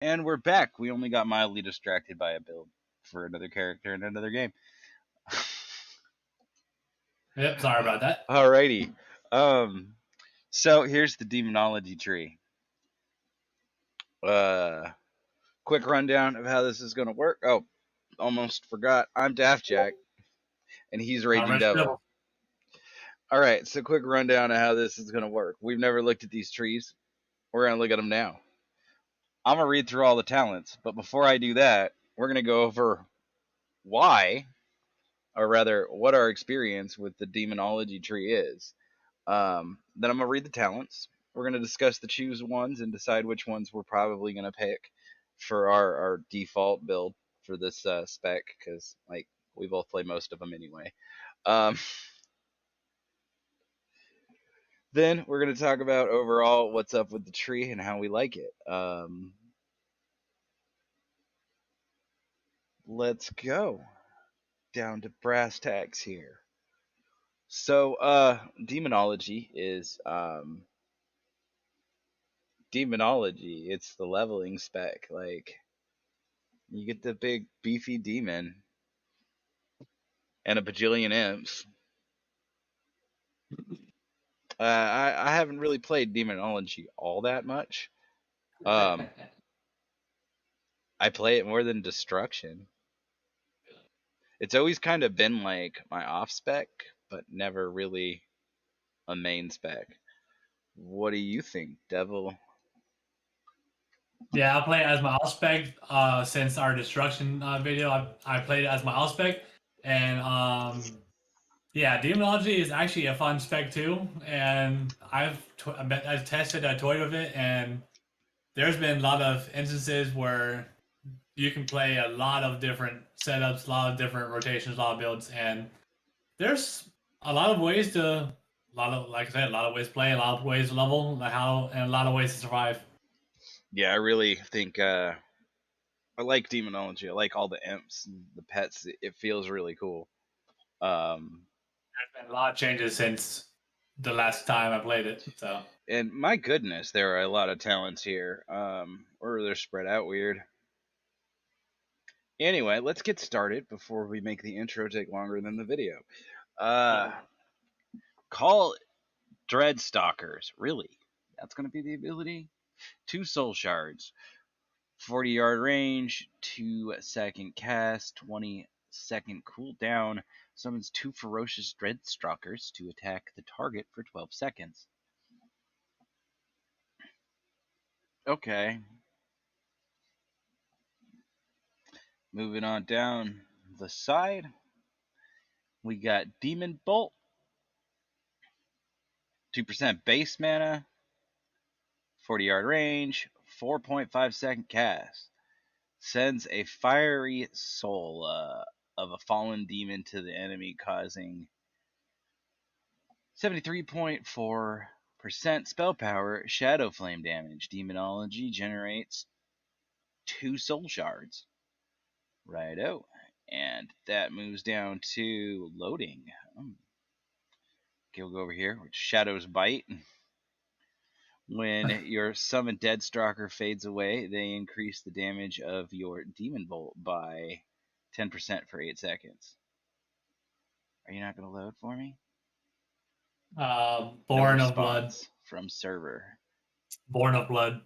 And we're back. We only got mildly distracted by a build for another character in another game. Yep, sorry about that. Alrighty. So here's the Demonology Tree. Quick rundown of how this is going to work. Oh, almost forgot. I'm Daftjack, and he's Raging Devil. Ragingdevils. All right, so quick rundown of how this is going to work. We've never looked at these trees. We're going to look at them now. I'm going to read through all the talents, but before I do that, we're going to go over why, or rather, what our experience with the Demonology Tree is. Then I'm going to read the talents. We're going to discuss the choose ones and decide which ones we're probably going to pick for our default build for this spec, because like we both play most of them anyway. Um, then we're going to talk about overall what's up with the tree and how we like it. Let's go down to brass tacks here. So, demonology is demonology. It's the leveling spec. Like, you get the big beefy demon and a bajillion imps. I haven't really played demonology all that much. Um, I play it more than destruction. It's always kind of been like my off spec, but never really a main spec. What do you think, Devil? Yeah, I play it as my Auspec since our destruction video. I played it as my Auspec, and yeah, Demonology is actually a fun spec too. And I've tested, I toyed with it, and there's been a lot of instances where you can play a lot of different setups, a lot of different rotations, a lot of builds, and there's a lot of ways to, a lot of, like I said, a lot of ways to play, a lot of ways to level, like how, and a lot of ways to survive. Yeah, I really think I like demonology. I like all the imps and the pets. It feels really cool. Um, There's been a lot of changes since the last time I played it. So and my goodness, there are a lot of talents here. Or they're spread out weird. Anyway, let's get started before we make the intro take longer than the video. Uh, call Dreadstalkers. Really? That's going to be the ability? 2 soul shards. 40-yard range, 2-second cast, 20-second cooldown. Summons 2 ferocious Dreadstalkers to attack the target for 12 seconds. Okay. Moving on down the side, we got Demon Bolt. 2% base mana, 40-yard range, 4.5-second cast. Sends a fiery soul of a fallen demon to the enemy, causing 73.4% spell power, shadow flame damage. Demonology generates 2 soul shards. Righto. And that moves down to loading. Okay, we'll go over here, which Shadow's Bite. When your summoned Deadstalker fades away, they increase the damage of your Demon Bolt by 10% for 8 seconds. Are you not going to load for me? No Born of Blood. response from server. Born of Blood.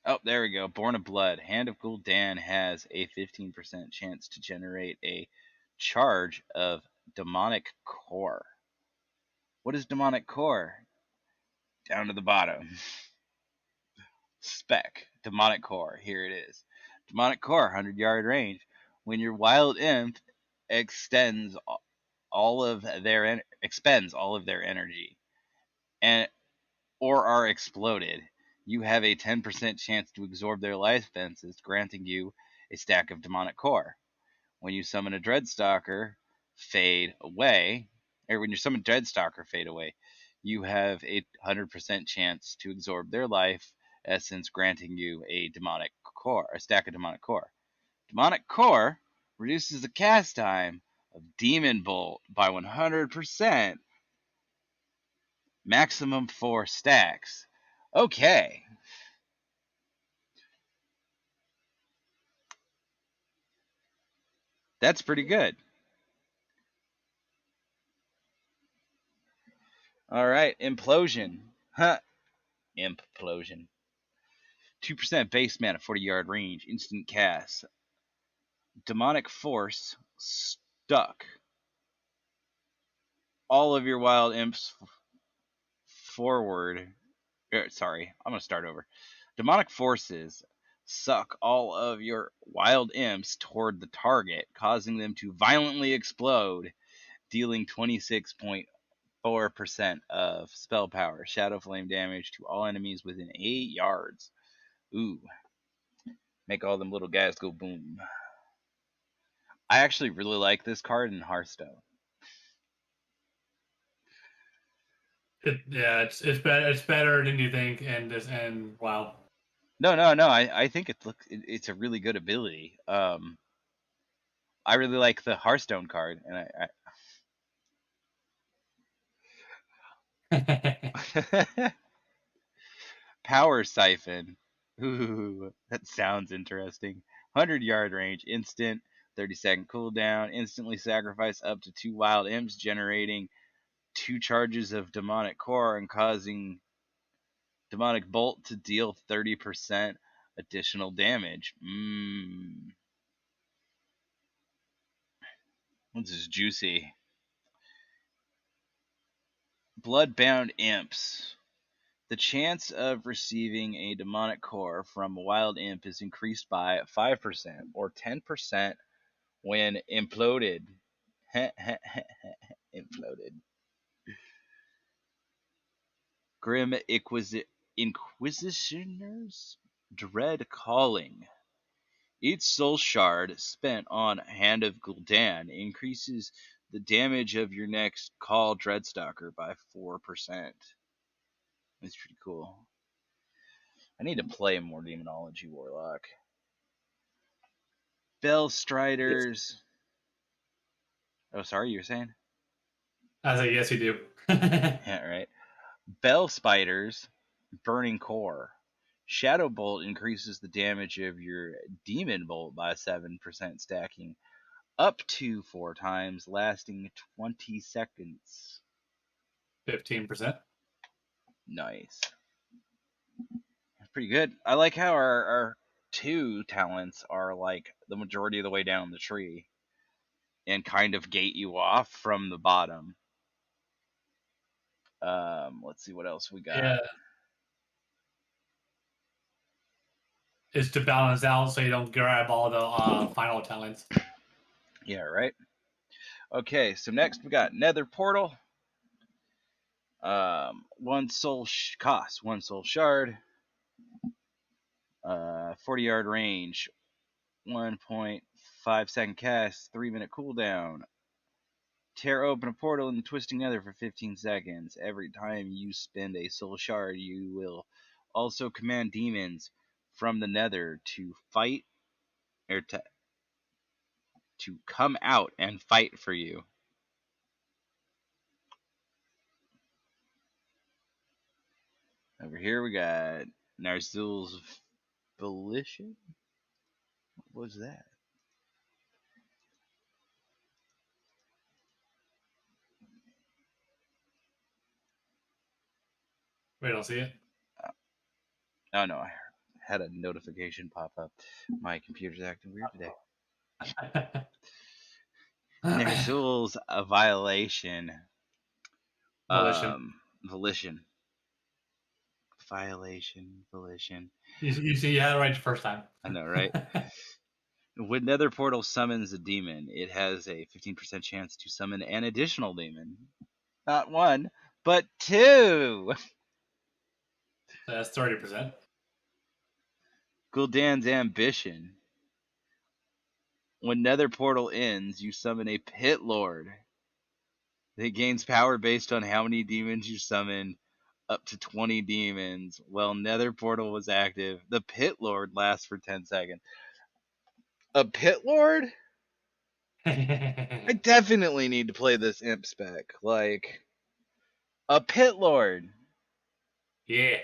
Oh, there we go. Born of Blood. Hand of Gul'dan has a 15% chance to generate a charge of Demonic Core. What is Demonic Core? Down to the bottom. Spec. Demonic Core. Here it is. Demonic Core, 100-yard range. When your Wild Imp expends all of their energy and or are exploded, you have a 10% chance to absorb their life defenses, granting you a stack of Demonic Core. When you summon a Dreadstalker fade away, you have a 100% chance to absorb their life essence, granting you a stack of Demonic Core. Demonic Core reduces the cast time of Demon Bolt by 100%, maximum 4 stacks. Okay. That's pretty good. All right, Implosion. Huh. Implosion. 2% base mana, 40-yard range, instant cast. Demonic Force, stuck. All of your wild imps forward. Sorry, I'm going to start over. Demonic Forces suck all of your wild imps toward the target, causing them to violently explode, dealing 26.4% of spell power, shadow flame damage to all enemies within 8 yards. Ooh. Make all them little guys go boom. I actually really like this card in Hearthstone. It's better. It's better than you think. And wow. No. I think it's a really good ability. I really like the Hearthstone card, and I Power Siphon. Ooh, that sounds interesting. 100-yard range, instant, 30-second cooldown, instantly sacrifice up to 2 wild imps, generating 2 charges of demonic core and causing demonic bolt to deal 30% additional damage. This is juicy. Bloodbound imps. The chance of receiving a demonic core from a wild imp is increased by 5% or 10% when imploded. Imploded. Grim Inquisitioners? Dread Calling. Each soul shard spent on Hand of Gul'dan increases the damage of your next call Dreadstalker by 4%. That's pretty cool. I need to play more Demonology Warlock. Bell Striders. Oh, sorry, you were saying? I say yes, you do. Yeah, right. Bell Spiders, Burning Core. Shadow Bolt increases the damage of your Demon Bolt by 7%, stacking up to 4 times, lasting 20 seconds. 15%. Nice. That's pretty good. I like how our 2 talents are like the majority of the way down the tree and kind of gate you off from the bottom. Let's see what else we got. Yeah. Is to balance out so you don't grab all the final talents. Yeah, right. Okay, so next we got Nether Portal. 1 soul cost, 1 soul shard. 40-yard range, 1.5-second cast, 3-minute cooldown. Tear open a portal and twisting nether for 15 seconds. Every time you spend a soul shard, you will also command demons from the nether to fight or to come out and fight for you. Over here we got Narzul's Volition. What was that? We don't see it. Oh no, I had a notification pop up. My computer's acting weird today. Narzul's a violation. Volition. Volition. Volition. You see, you had it right the first time. I know, right? When Nether Portal summons a demon, it has a 15% chance to summon an additional demon. Not 1, but 2! That's 30%. Gul'dan's Ambition. When Nether Portal ends, you summon a Pit Lord. It gains power based on how many demons you summon, up to 20 demons. While Nether Portal was active, the Pit Lord lasts for 10 seconds. A Pit Lord? I definitely need to play this imp spec. Like, a Pit Lord. Yeah.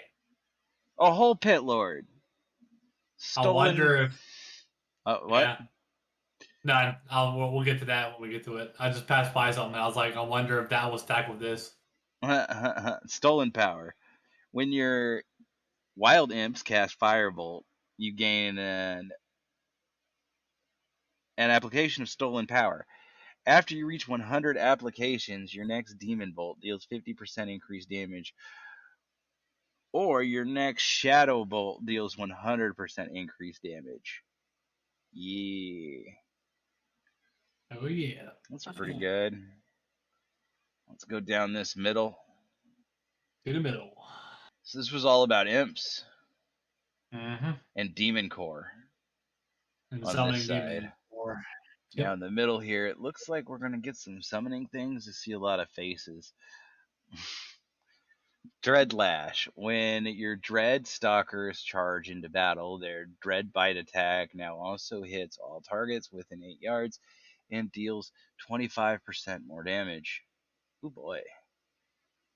A whole Pit Lord. I Stolen. wonder if. What? Yeah. No, we'll get to that when we get to it. I just passed by something. I was like, I wonder if that was stacked with this. Stolen power. When your wild imps cast Firebolt, you gain an application of stolen power. After you reach 100 applications, your next Demon Bolt deals 50% increased damage, or your next Shadow Bolt deals 100% increased damage. Yeah. Oh yeah, That's pretty good. Let's go down this middle. to the middle. So this was all about imps Mm-hmm. and demon core And on this summoning side. demon. Or Now yep. in the middle here, it looks like we're going to get some summoning things to see a lot of faces. Dread Lash. When your Dread Stalkers charge into battle, their Dread Bite attack now also hits all targets within 8 yards and deals 25% more damage. Oh boy.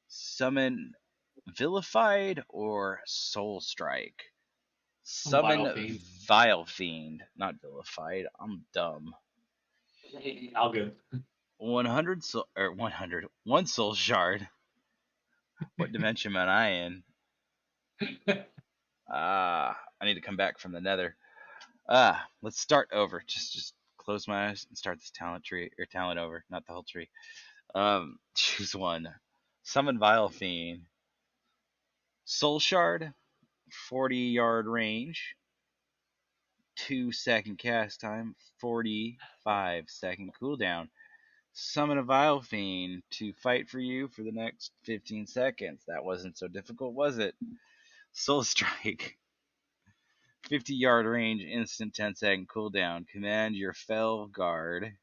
Summon Vilified or Soul Strike. Vile Summon fiend. Vile Fiend. Not Vilified. I'm dumb. All good. 100 soul, or 100. 1 Soul Shard. What dimension am I in? I need to come back from the nether. Let's start over. Just close my eyes and start this talent tree or talent over, not the whole tree. Choose one. Summon Vile Fiend. Soul Shard, 40-yard range, 2-second cast time, 45-second cooldown. Summon a Vile Fiend to fight for you for the next 15 seconds. That wasn't so difficult, was it? Soul Strike. 50-yard range, instant 10-second cooldown. Command your Fel Guard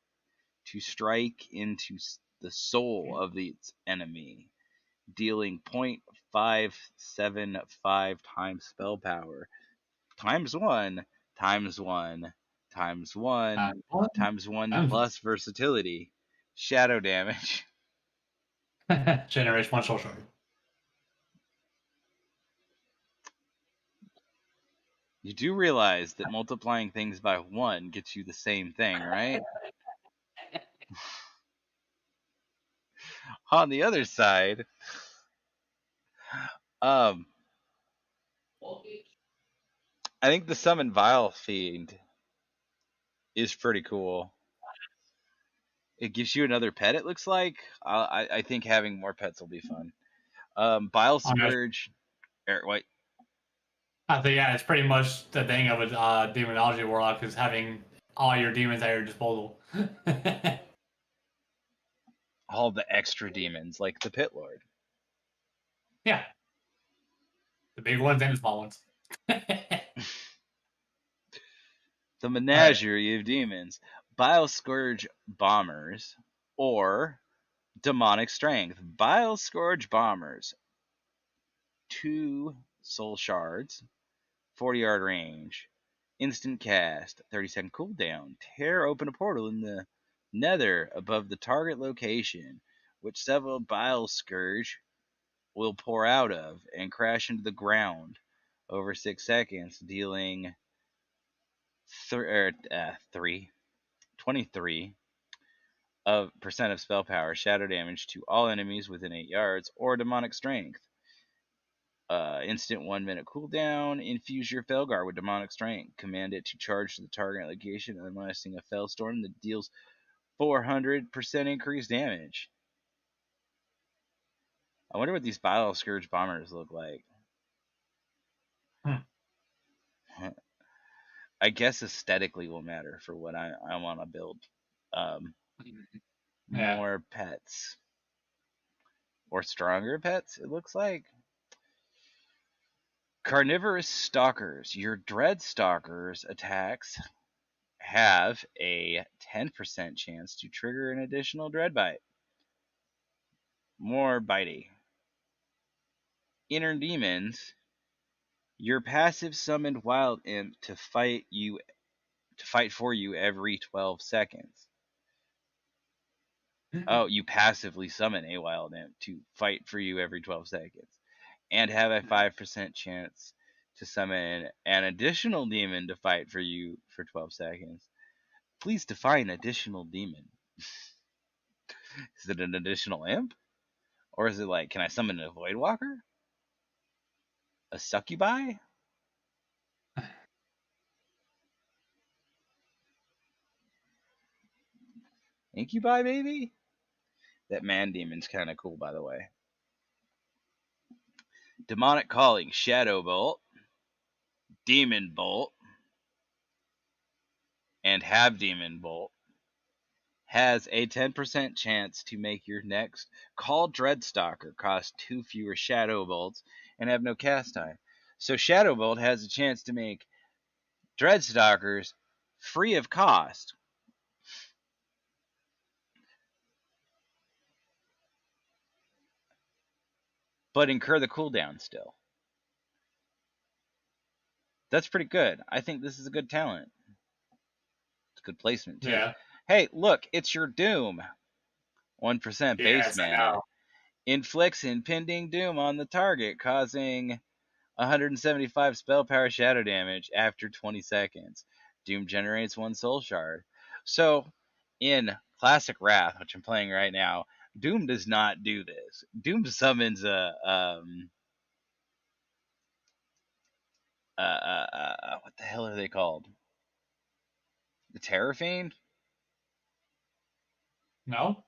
to strike into the soul of the enemy, dealing 0.575 times spell power. Times 1, times 1, times 1, What? times 1 plus versatility. Shadow damage. Generation 1 soul shard. You do realize that multiplying things by 1 gets you the same thing, right? On the other side, I think the Summon Vile Fiend is pretty cool. It gives you another pet, it looks like. I think having more pets will be fun. Bile Scourge. Wait. I think yeah, it's pretty much the thing of a demonology warlock is having all your demons at your disposal. All the extra demons, like the Pit Lord. Yeah, the big ones and the small ones. The Menagerie of Demons. Bile Scourge Bombers or Demonic Strength. Bile Scourge Bombers. 2 Soul Shards. 40-yard range. Instant cast. 30-second cooldown. Tear open a portal in the nether above the target location, which several Bile Scourge will pour out of and crash into the ground over 6 seconds, dealing 23% of spell power, shadow damage to all enemies within 8 yards, or demonic strength. Instant 1 minute cooldown. Infuse your Felgar with demonic strength. Command it to charge to the target location, unleashing a Fellstorm that deals 400% increased damage. I wonder what these Bile Scourge bombers look like. I guess aesthetically will matter for what I want to build. More pets. Or stronger pets, it looks like. Carnivorous Stalkers. Your Dread Stalkers attacks have a 10% chance to trigger an additional Dread Bite. More bitey. Inner Demons. Your passive summoned Wild Imp to fight for you every 12 seconds. Oh, you passively summon a Wild Imp to fight for you every 12 seconds. And have a 5% chance to summon an additional demon to fight for you for 12 seconds. Please define additional demon. Is it an additional imp? Or is it like, can I summon a Voidwalker? A succubi? Incubi, maybe? That man demon's kind of cool, by the way. Demonic Calling, Shadow Bolt, Demon Bolt, and Have Demon Bolt has a 10% chance to make your next Call Dreadstalker cost 2 fewer Shadow Bolts and have no cast time. So Shadow Bolt has a chance to make Dreadstalkers free of cost. But incur the cooldown still. That's pretty good. I think this is a good talent. It's a good placement, too. Yeah. Hey, look, it's your Doom. 1% base Yes, I mana. know. Inflicts impending doom on the target, causing 175 spell power shadow damage after 20 seconds. Doom generates 1 soul shard. So, in Classic Wrath, which I'm playing right now, Doom does not do this. Doom summons what the hell are they called? The Terror Fiend? No?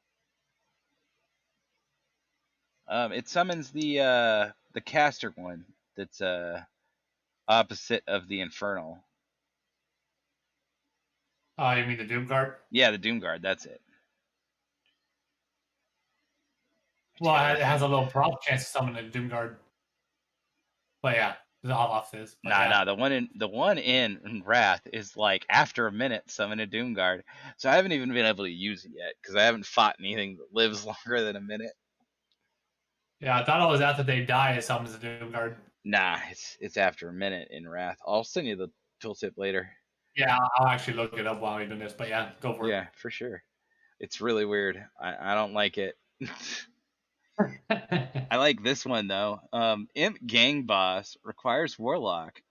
It summons the caster one that's opposite of the Infernal. Oh, you mean the Doom card? Yeah, the Doom Guard, that's it. Well, Terror it has a Fiend. little prop chance to summon a Doom card. But yeah, the off this. But yeah. Nah, the one in Wrath is like after a minute summon a Doom Guard. So I haven't even been able to use it yet because I haven't fought anything that lives longer than a minute. Yeah, I thought it was after they die it summons the Doom card. Nah, it's after a minute in Wrath. I'll send you the tooltip later. Yeah, I'll actually look it up while we're doing this. But yeah, go for Yeah, for sure. It's really weird. I don't like it. it. I like this one though. Imp Gang Boss requires Warlock.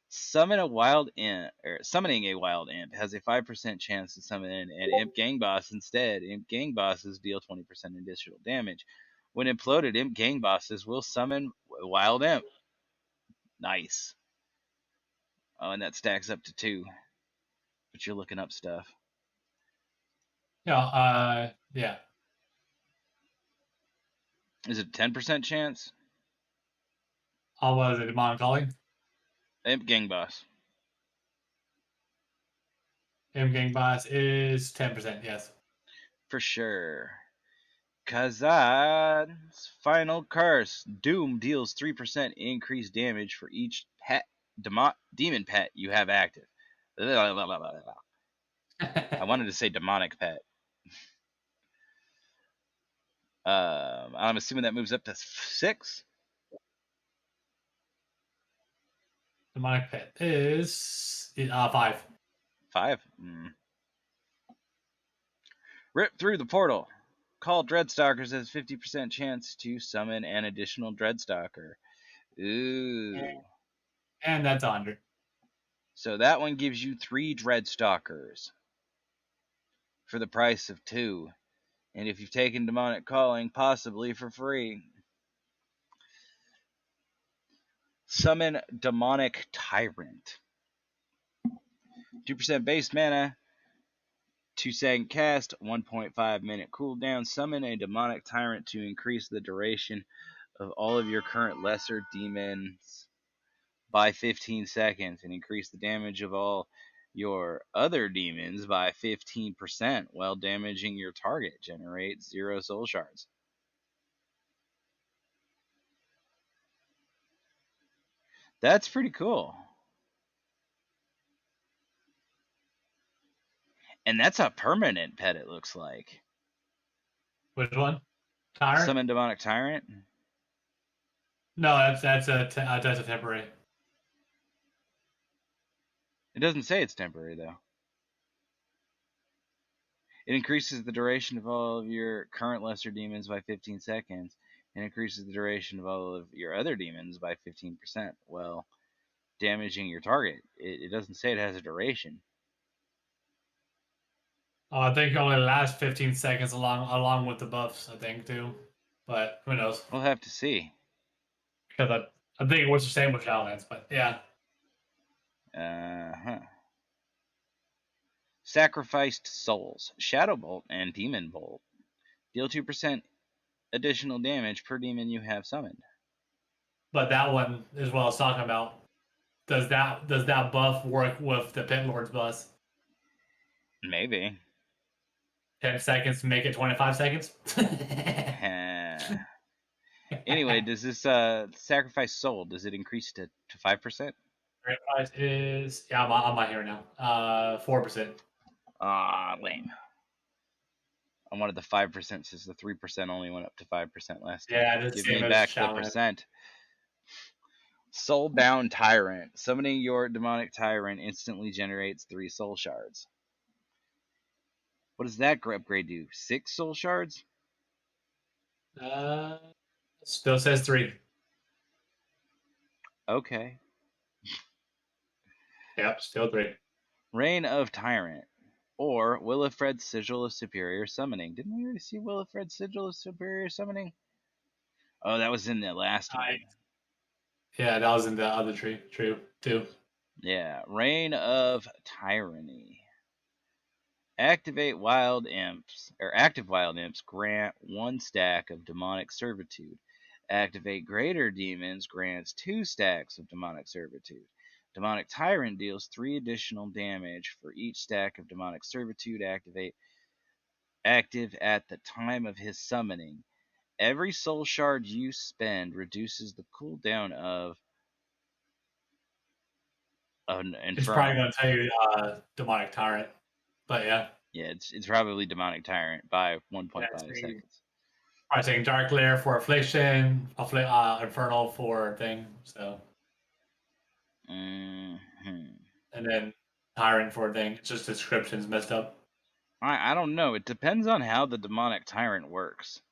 Summon a wild imp, or summoning a wild imp has a 5% chance to summon an imp gang boss instead. Imp gang bosses deal 20% additional damage. When imploded, imp gang bosses will summon a wild imp. Nice. Oh, and that stacks up to 2. But you're looking up stuff. Yeah. Is it a 10% chance? How was it? Demonic Calling? Imp gang boss. M Gang Boss is 10%, yes. For sure. Kazan's Final Curse. Doom deals 3% increased damage for each pet demon pet you have active. I wanted to say demonic pet. I'm assuming that moves up to 6. Demonic Pet is 5. 5. Rip through the portal. Call Dreadstalkers has 50% chance to summon an additional Dreadstalker. Ooh. And that's 100. So that one gives you 3 Dreadstalkers for the price of 2. And if you've taken Demonic Calling, possibly for free. Summon Demonic Tyrant. 2% base mana, 2-second cast, 1.5 minute cooldown. Summon a Demonic Tyrant to increase the duration of all of your current lesser demons by 15 seconds and increase the damage of all your other demons by 15% while damaging your target. Generate 0 soul shards. That's pretty cool. And that's a permanent pet, it looks like. Which one? Tyrant? Summon Demonic Tyrant? No, that's a temporary. It doesn't say it's temporary, though. It increases the duration of all of your current lesser demons by 15 seconds and increases the duration of all of your other demons by 15% while damaging your target. It doesn't say it has a duration. I think it only lasts 15 seconds along with the buffs, I think, too. But who knows? We'll have to see. Because I think it was the same with Shadowlands, but yeah. Uh-huh. Sacrificed Souls. Shadow Bolt and Demon Bolt. Deal 2% additional damage per demon you have summoned. But that one is what I was talking about. Does that buff work with the Pit Lord's bus? Maybe. 10 seconds to make it 25 seconds? Anyway, does this Sacrifice Soul, does it increase to 5%? Current price is I'm not here now. 4%. Ah, lame. I wanted the 5% since the 3% only went up to 5% last time. Yeah, it's the Give same me as back the Shadowlands. percent. Soulbound Tyrant. Summoning your demonic tyrant instantly generates 3 soul shards. What does that upgrade do? 6 soul shards? Still says 3. Okay. Yep, still 3. Reign of Tyrant. Or Willifred's Sigil of Superior Summoning. Didn't we already see Willifred's Sigil of Superior Summoning? Oh, that was in the last one. Yeah, that was in the other tree too. Yeah. Reign of Tyranny. Active Wild Imps grant 1 stack of Demonic Servitude. Activate Greater Demons grants 2 stacks of Demonic Servitude. Demonic Tyrant deals 3 additional damage for each stack of Demonic Servitude active at the time of his summoning. Every soul shard you spend reduces the cooldown of an Infernal. It's probably going to tell you Demonic Tyrant, but yeah. Yeah, it's probably Demonic Tyrant by 1.5 seconds. Probably saying Dark Lair for Affliction, Infernal for thing, so. Mm-hmm. And then Tyrant for thing. It's just descriptions messed up. I don't know. It depends on how the Demonic Tyrant works.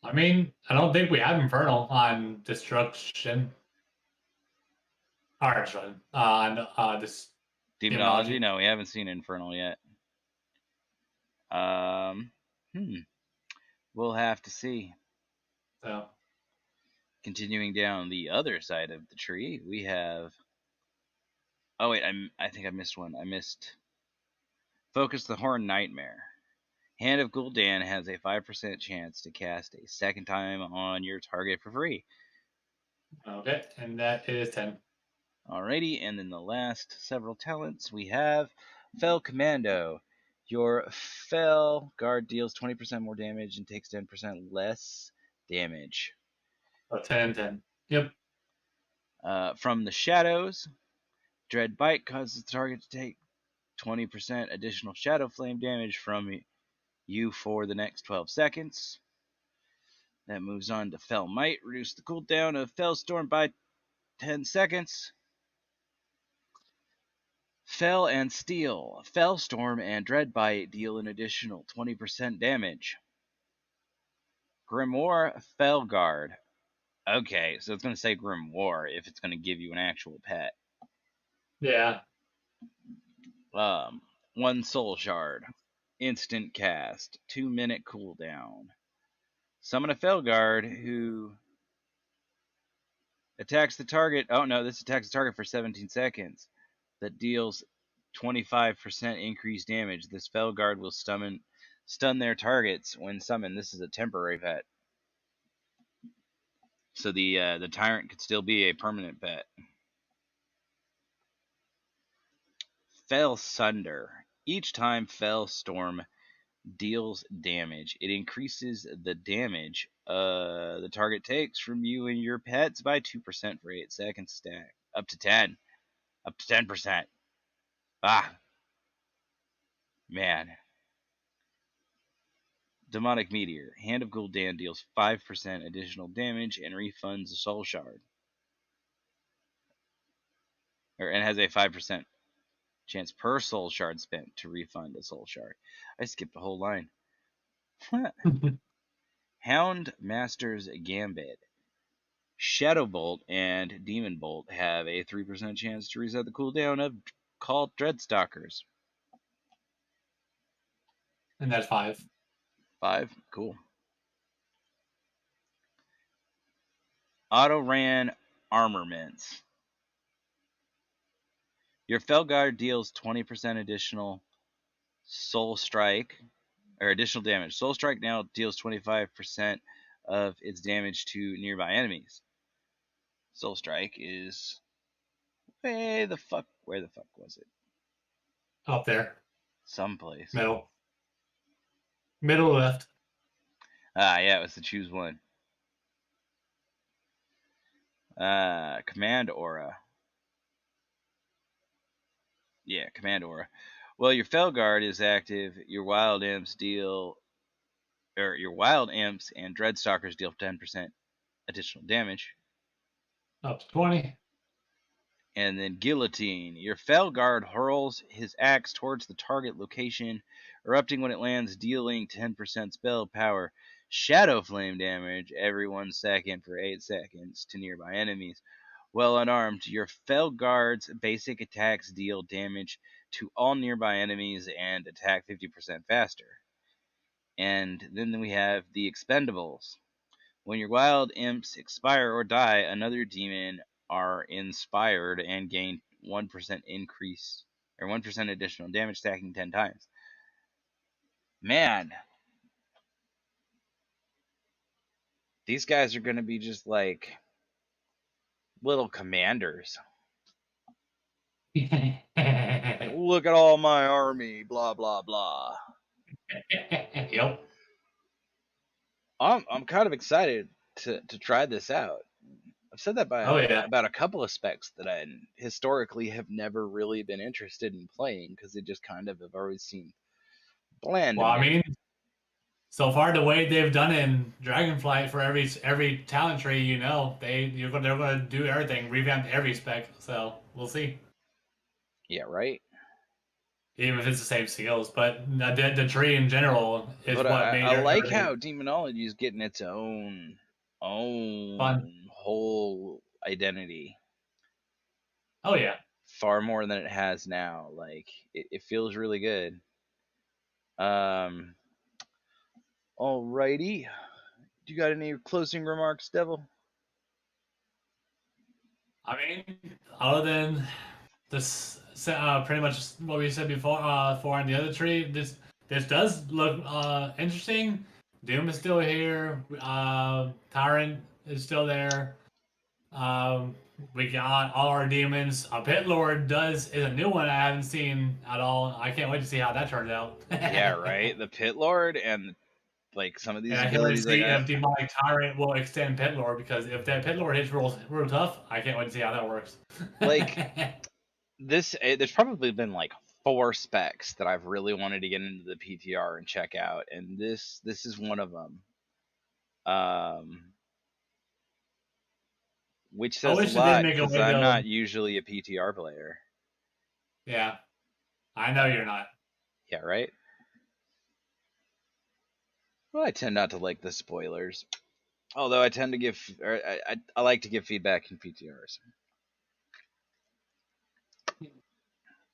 I mean, I don't think we have Infernal on Destruction. On this Demonology? No, we haven't seen Infernal yet. We'll have to see. So, continuing down the other side of the tree, we have. Oh wait, I think I missed one. I missed. Focus the Horn Nightmare. Hand of Gul'dan has a 5% chance to cast a second time on your target for free. Okay, and that is 10. Alrighty, and then the last several talents we have Fell Commando. Your Fell guard deals 20% more damage and takes 10% less damage. So 10 and 10. Yep. From the Shadows, Dread Bite causes the target to take 20% additional Shadow Flame damage from you for the next 12 seconds. That moves on to Fell Might. Reduce the cooldown of Fell Storm by 10 seconds. Fell and Steel. Fell Storm and Dread Bite deal an additional 20% damage. Grimoire Fell Guard. Okay, so it's going to say Grimoire if it's going to give you an actual pet. Yeah. 1 Soul Shard. Instant cast. 2-minute cooldown. Summon a Fell Guard who attacks the target. Oh no, this attacks the target for 17 seconds. That deals 25% increased damage. This Fell Guard will stun their targets when summoned. This is a temporary pet. So the Tyrant could still be a permanent pet. Fell Sunder. Each time Fell Storm deals damage, it increases the damage the target takes from you and your pets by 2% for 8 seconds stack. Up to 10. Up to 10%. Ah. Man. Demonic Meteor. Hand of Gul'dan deals 5% additional damage and refunds a soul shard. And has a 5% chance per soul shard spent to refund a soul shard. I skipped a whole line. Hound Master's Gambit. Shadow Bolt and Demon Bolt have a 3% chance to reset the cooldown of Cult Dreadstalkers. and that's 5. 5. Cool. Auto ran armaments. Your Felguard deals 20% additional soul strike, or additional damage. Soul strike now deals 25% of its damage to nearby enemies. Soul strike is where the fuck was it? Up there. Someplace. Middle. Middle left. Ah, yeah, it was the choose one. Command aura. Yeah, command aura. Well, your Felguard is active. Your wild imps and dreadstalkers deal 10% additional damage. Up to 20. And then guillotine. Your Felguard hurls his axe towards the target location, erupting when it lands, dealing 10% spell power. Shadow flame damage every 1 second for 8 seconds to nearby enemies. Well unarmed, your Felguard's basic attacks deal damage to all nearby enemies and attack 50% faster. And then we have the Expendables. When your wild imps expire or die, another demon are inspired and gain 1% increase, or 1% additional damage, stacking 10 times. Man, these guys are going to be just like little commanders. Like, look at all my army, blah blah blah. Yep. I'm kind of excited to try this out. I've said that Oh yeah. about a couple of specs that I historically have never really been interested in playing because they just kind of have always seemed bland Well, to I me. mean, so far the way they've done it in Dragonflight for every talent tree, you know, they're gonna do everything, revamp every spec. So we'll see. Yeah, right. Even if it's the same skills, but the tree in general is But what made I like everything how Demonology is getting its own fun. whole identity Oh yeah. far more than it has now. Like it feels really good. Alrighty. Do you got any closing remarks, Devil? I mean, other than this, pretty much what we said before, for on the other tree, this does look interesting. Doom is still here. Tyrant is still there. Um, we got all our demons. A Pit Lord is a new one I haven't seen at all. I can't wait to see how that turns out. Yeah, right. The Pit Lord and like some of these And I can't wait to abilities. see if Demonic Tyrant will extend Pit Lord, because if that Pit Lord hits real tough, I can't wait to see how that works. Like there's probably been like 4 specs that I've really wanted to get into the PTR and check out, and this is one of them. Which I says a wish they did lot make a because way I'm though. not usually a PTR player. Yeah, I know you're not. Yeah, right. Well, I tend not to like the spoilers, although I tend to give, or I like to give feedback in PTRs.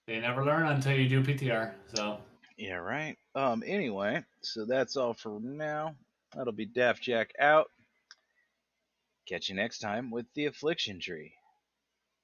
They never learn until you do PTR. So Yeah, right. Anyway, so that's all for now. That'll be Daftjack out. Catch you next time with the Affliction Tree.